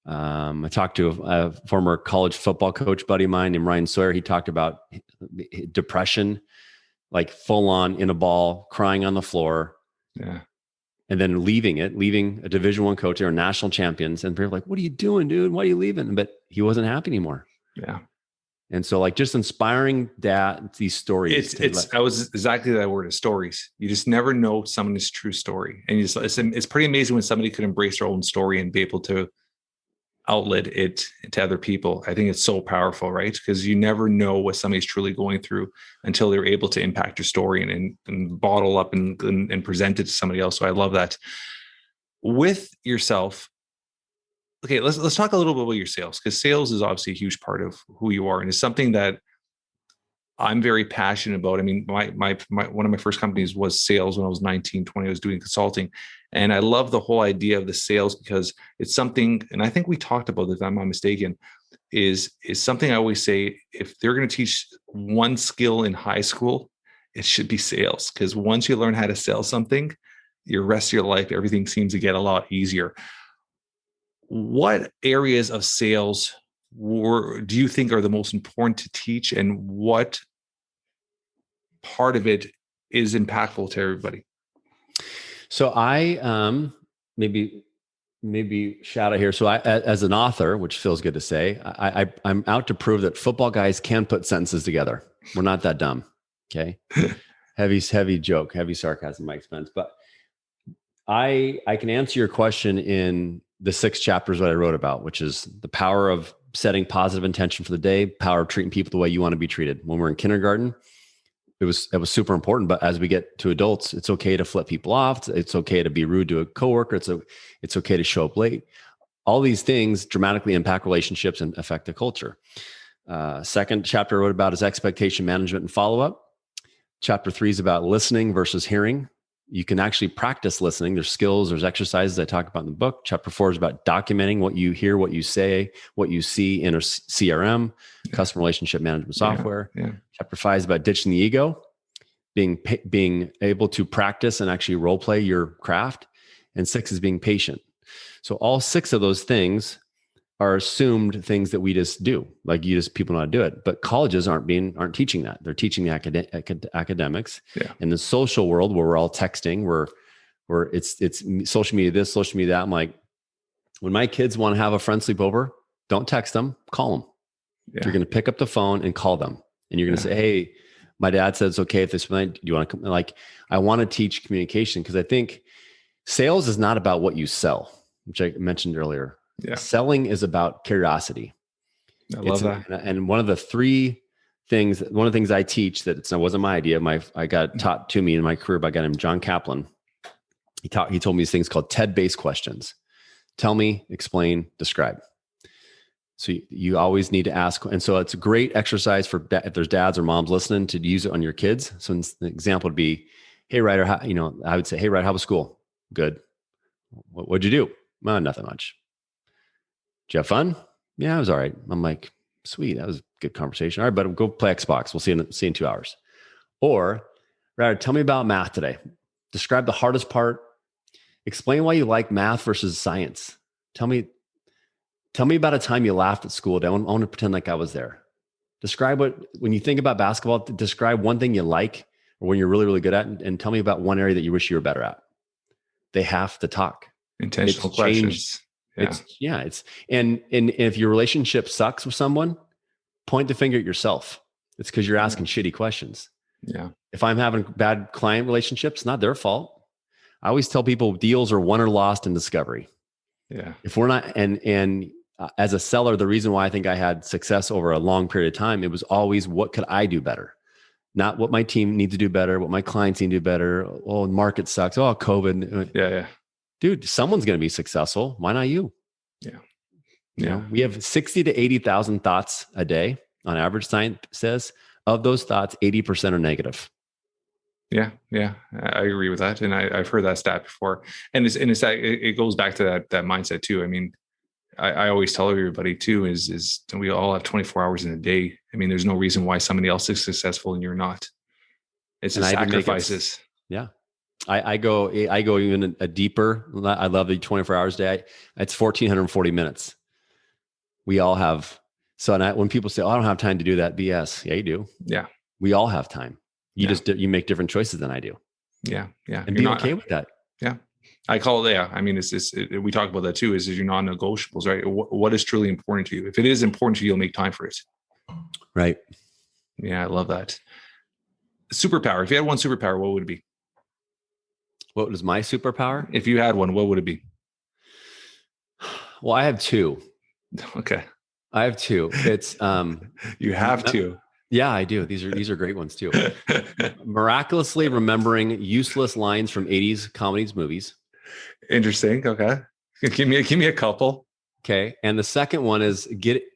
I talked to a former college football coach buddy of mine named Ryan Sawyer. He talked about depression, like full on in a ball, crying on the floor. Yeah. And then leaving a Division I coach. They were national champions. And people were like, what are you doing, dude? Why are you leaving? But he wasn't happy anymore. Yeah. And so just inspiring these stories. I was exactly that word, stories. You just never know someone's true story. And it's pretty amazing when somebody could embrace their own story and be able to outlet it to other people. I think it's so powerful, right? Because you never know what somebody's truly going through until they're able to impact your story and bottle up and present it to somebody else. So I love that. With yourself, okay, let's talk a little bit about your sales, because sales is obviously a huge part of who you are, and it's something that I'm very passionate about. I mean, my one of my first companies was sales when I was 19, 20. I was doing consulting, and I love the whole idea of the sales because it's something, and I think we talked about this, if I'm not mistaken, is something I always say, if they're going to teach one skill in high school, it should be sales, because once you learn how to sell something, your rest of your life, everything seems to get a lot easier. What areas of sales do you think are the most important to teach, and what part of it is impactful to everybody? So I maybe shout out here. So I, as an author, which feels good to say, I'm out to prove that football guys can put sentences together. We're not that dumb. Okay. heavy joke, heavy sarcasm, my expense. But I can answer your question in the 6 chapters that I wrote about, which is the power of setting positive intention for the day, power of treating people the way you want to be treated. When we're in kindergarten, it was super important. But as we get to adults, it's okay to flip people off. It's okay to be rude to a coworker. It's okay to show up late. All these things dramatically impact relationships and affect the culture. Second chapter I wrote about is expectation management and follow-up. Chapter 3 is about listening versus hearing. You can actually practice listening. There's skills, there's exercises I talk about in the book. Chapter 4 is about documenting what you hear, what you say, what you see in a CRM, customer relationship management software. Yeah. Chapter 5 is about ditching the ego, being able to practice and actually role play your craft. And 6 is being patient. So all 6 of those things are assumed things that we just do. Like people know how to do it, but colleges aren't teaching that. They're teaching the academics. Yeah. In the social world where we're all texting, where it's social media this, social media that. I'm like, when my kids want to have a friend sleepover, don't text them, call them. Yeah. You're going to pick up the phone and call them, and you're going to say, "Hey, my dad said it's okay if they spend. Do you want to come?" Like, I want to teach communication, because I think sales is not about what you sell, which I mentioned earlier. Yeah. Selling is about curiosity. I love that. And one of the things I teach that wasn't my idea. I got taught to me in my career by a guy named John Kaplan. He told me these things called TED-based questions. Tell me, explain, describe. So you always need to ask. And so it's a great exercise for if there's dads or moms listening, to use it on your kids. So an example would be, "Hey, Ryder, I would say, 'Hey, Ryder, how was school?' 'Good.' What'd you do?" "Well, nothing much." "Did you have fun?" "Yeah, it was all right." I'm like, "Sweet. That was a good conversation. All right, but go play Xbox. We'll see in 2 hours." Or, "Ryder, tell me about math today. Describe the hardest part. Explain why you like math versus science. Tell me about a time you laughed at school. I want to pretend like I was there. Describe when you think about basketball, describe one thing you like or when you're really, really good at, and tell me about one area that you wish you were better at." They have to talk. Intentional questions. Yeah. And if your relationship sucks with someone, point the finger at yourself. It's because you're asking shitty questions. Yeah. If I'm having bad client relationships, not their fault. I always tell people deals are won or lost in discovery. Yeah. If we're not, and as a seller, the reason why I think I had success over a long period of time, it was always, what could I do better? Not what my team needs to do better, what my clients need to do better. Oh, the market sucks. Oh, COVID. Yeah. Dude, someone's going to be successful. Why not you? Yeah. You know, we have 60 to 80,000 thoughts a day on average. Science says of those thoughts, 80% are negative. Yeah. I agree with that. And I've heard that stat before. And it goes back to that mindset too. I mean, I always tell everybody too, is we all have 24 hours in a day. I mean, there's no reason why somebody else is successful and you're not. It's the sacrifices. Yeah. I go even a deeper. I love the 24 hours a day. It's 1,440 minutes. We all have. So when people say, "Oh, I don't have time to do that," BS. Yeah, you do. Yeah. We all have time. You make different choices than I do. Yeah. And be okay with that. Yeah. I call it, I mean, we talk about that too, is your non-negotiables, right? What is truly important to you? If it is important to you, you'll make time for it. Right. Yeah. I love that. Superpower. If you had one superpower, what would it be? What was my superpower? If you had one, what would it be? Well, I have two. Okay. I have two. It's, you have to. Yeah, I do. These are great ones too. Miraculously remembering useless lines from 80s comedies, movies. Interesting. Okay. Give me a couple. Okay. And the second one is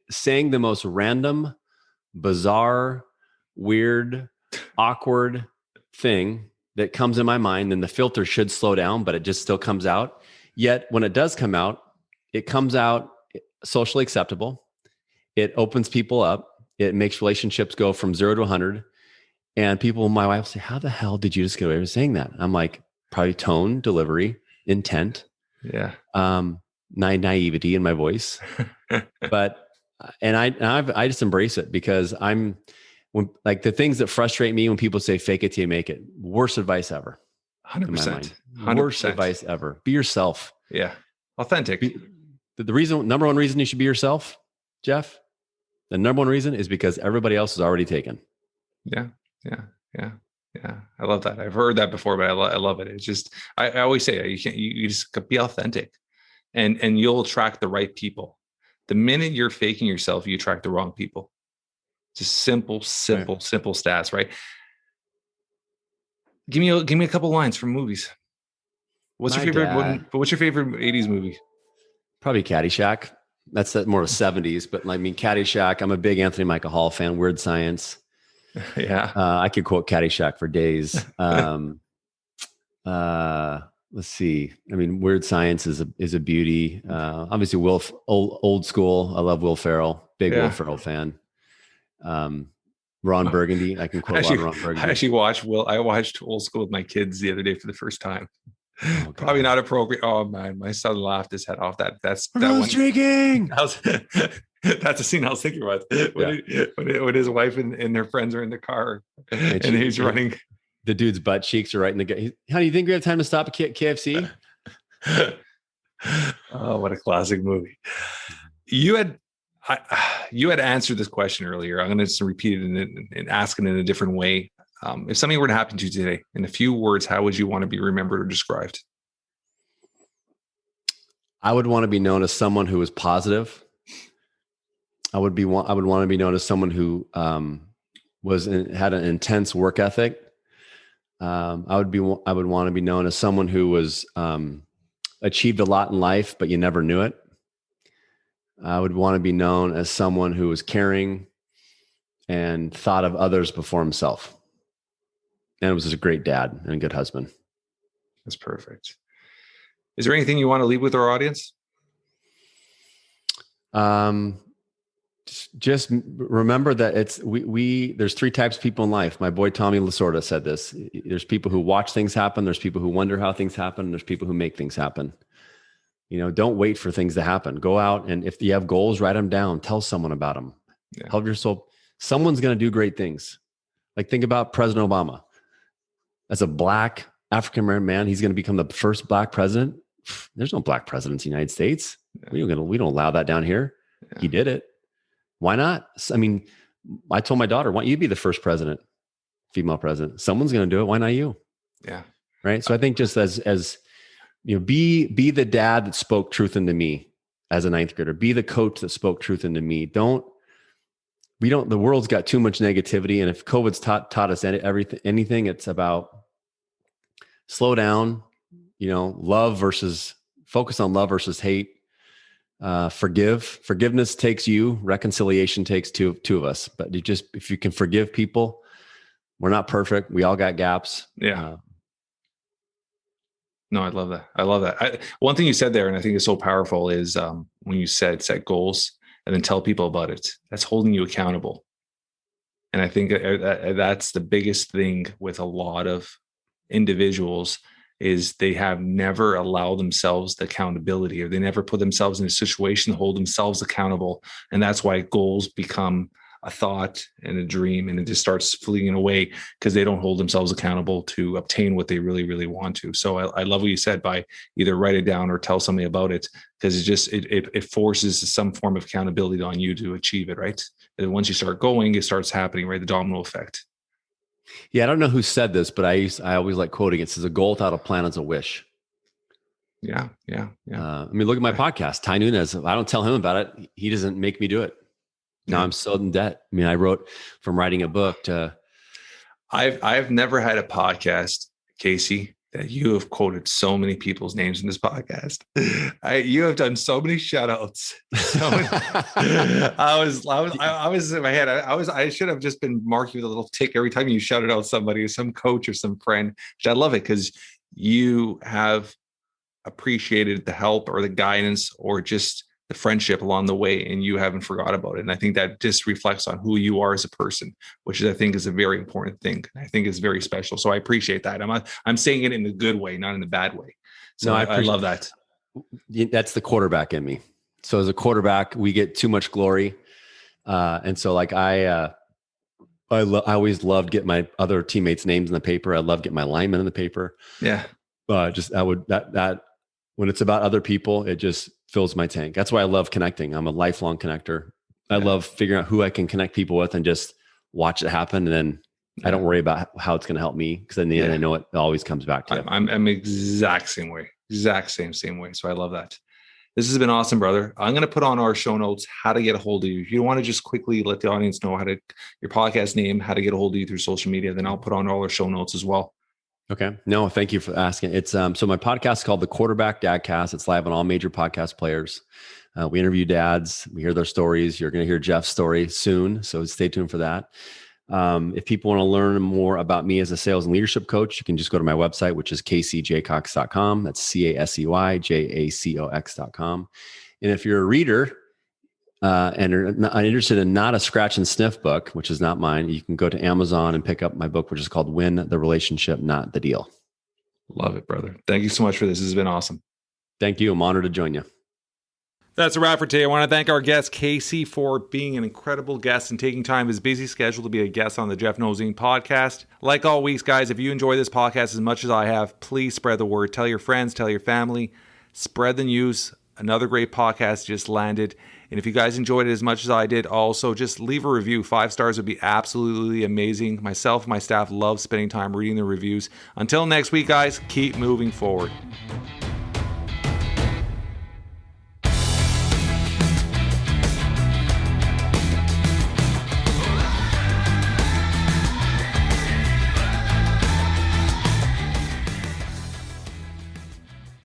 saying the most random, bizarre, weird, awkward thing that comes in my mind. Then the filter should slow down, but it just still comes out. Yet when it does come out, it comes out socially acceptable. It opens people up. It makes relationships go from 0 to 100. And my wife say, "How the hell did you just get away with saying that?" I'm like, probably tone, delivery, intent. Yeah. Naivety in my voice. But, I just embrace it, because like the things that frustrate me when people say fake it till you make it, worst advice ever. 100%. Worst advice ever. Be yourself. Yeah. Authentic. Number one reason you should be yourself, Jeff, the number one reason is because everybody else is already taken. Yeah. I love that. I've heard that before, but I love it. It's just, I always say you just be authentic, and you'll attract the right people. The minute you're faking yourself, you attract the wrong people. Just simple stats, right? Give me a couple lines from movies. What's your favorite 80s movie? Probably Caddyshack. That's more of 70s, but I mean, Caddyshack. I'm a big Anthony Michael Hall fan. Weird Science. Yeah. I could quote Caddyshack for days. Let's see. I mean, Weird Science is a beauty. Obviously, old school. I love Will Ferrell. Big Will Ferrell fan. Ron Burgundy. I can quote a lot of Ron Burgundy. I watched Old School with my kids the other day for the first time. Oh, Probably not appropriate. Oh man, my son laughed his head off. That's that one. one. Drinking. That's a scene I was thinking about when his wife and their friends are in the car and he's running. The dude's butt cheeks are right in the gut. How do you think we have time to stop at KFC? Oh, what a classic movie! You had answered this question earlier. I'm going to just repeat it and ask it in a different way. If something were to happen to you today, in a few words, how would you want to be remembered or described? I would want to be known as someone who was positive. I would want to be known as someone who had an intense work ethic. I would want to be known as someone who was achieved a lot in life, but you never knew it. I would want to be known as someone who was caring and thought of others before himself. And was just a great dad and a good husband. That's perfect. Is there anything you want to leave with our audience? Just remember that there's three types of people in life. My boy Tommy Lasorda said this. There's people who watch things happen. There's people who wonder how things happen. And there's people who make things happen. Don't wait for things to happen. Go out, and if you have goals, write them down. Tell someone about them. Yeah. Help yourself. Someone's going to do great things. Like, think about President Obama. As a Black African-American man, he's going to become the first Black president. There's no Black presidents in the United States. Yeah. We don't allow that down here. Yeah. He did it. Why not? I mean, I told my daughter, why don't you be the first president, female president? Someone's going to do it. Why not you? Yeah. Right. So I think just as be the dad that spoke truth into me as a ninth grader. Be the coach that spoke truth into me. The world's got too much negativity. And if COVID's taught us anything, it's about slow down, focus on love versus hate. Forgiveness takes you, reconciliation takes two of us. But if you can forgive people, we're not perfect. We all got gaps. Yeah. No, I love that. One thing you said there, and I think is so powerful, is when you said set goals and then tell people about it. That's holding you accountable. And I think that's the biggest thing with a lot of individuals is they have never allowed themselves the accountability, or they never put themselves in a situation to hold themselves accountable. And that's why goals become a thought and a dream, and it just starts fleeing away because they don't hold themselves accountable to obtain what they really, really want to. So I love what you said, by either write it down or tell somebody about it, because it forces some form of accountability on you to achieve it, right? And once you start going, it starts happening, right? The domino effect. Yeah, I don't know who said this, but I always like quoting it. It says, a goal without a plan is a wish. Yeah. Look at my podcast, Ty Nunez. I don't tell him about it. He doesn't make me do it. Now I'm still in debt. I wrote from writing a book to. I've never had a podcast, Casey, that you have quoted so many people's names in this podcast. You have done so many shout outs. I was in my head. I should have just been marking with a little tick every time you shouted out somebody, some coach or some friend. I love it because you have appreciated the help or the guidance or just the friendship along the way, and you haven't forgot about it. And I think that just reflects on who you are as a person, which I think is a very important thing. I think is very special. So I appreciate that. I'm saying it in a good way, not in a bad way. So I love that. That's the quarterback in me. So as a quarterback, we get too much glory. And so I always loved getting my other teammates' names in the paper. I love getting my linemen in the paper. Yeah. That when it's about other people, it just fills my tank. That's why I love connecting. I'm a lifelong connector. I love figuring out who I can connect people with and just watch it happen. And then I don't worry about how it's going to help me, because in the end, I know it always comes back to it. I'm exact same way. So I love that. This has been awesome, brother. I'm going to put on our show notes how to get a hold of you. If you want to just quickly let the audience know your podcast name, how to get a hold of you through social media, then I'll put on all our show notes as well. Okay. No, thank you for asking. It's so my podcast is called The Quarterback Dadcast. It's live on all major podcast players. We interview dads. We hear their stories. You're going to hear Jeff's story soon, so stay tuned for that. If people want to learn more about me as a sales and leadership coach, you can just go to my website, which is caseyjacox.com. That's CASEYJACOX.com. And if you're a reader and are interested in not a scratch and sniff book, which is not mine, you can go to Amazon and pick up my book, which is called Win the Relationship, Not the Deal. Love it, brother. Thank you so much for this. This has been awesome. Thank you. I'm honored to join you. That's a wrap for today. I want to thank our guest, Casey, for being an incredible guest and taking time his busy schedule to be a guest on the Jeff Knows Inc. podcast. Like all weeks, guys, if you enjoy this podcast as much as I have, please spread the word. Tell your friends, tell your family, spread the news. Another great podcast just landed. And if you guys enjoyed it as much as I did, also just leave a review. 5 stars would be absolutely amazing. Myself and my staff love spending time reading the reviews. Until next week, guys, keep moving forward.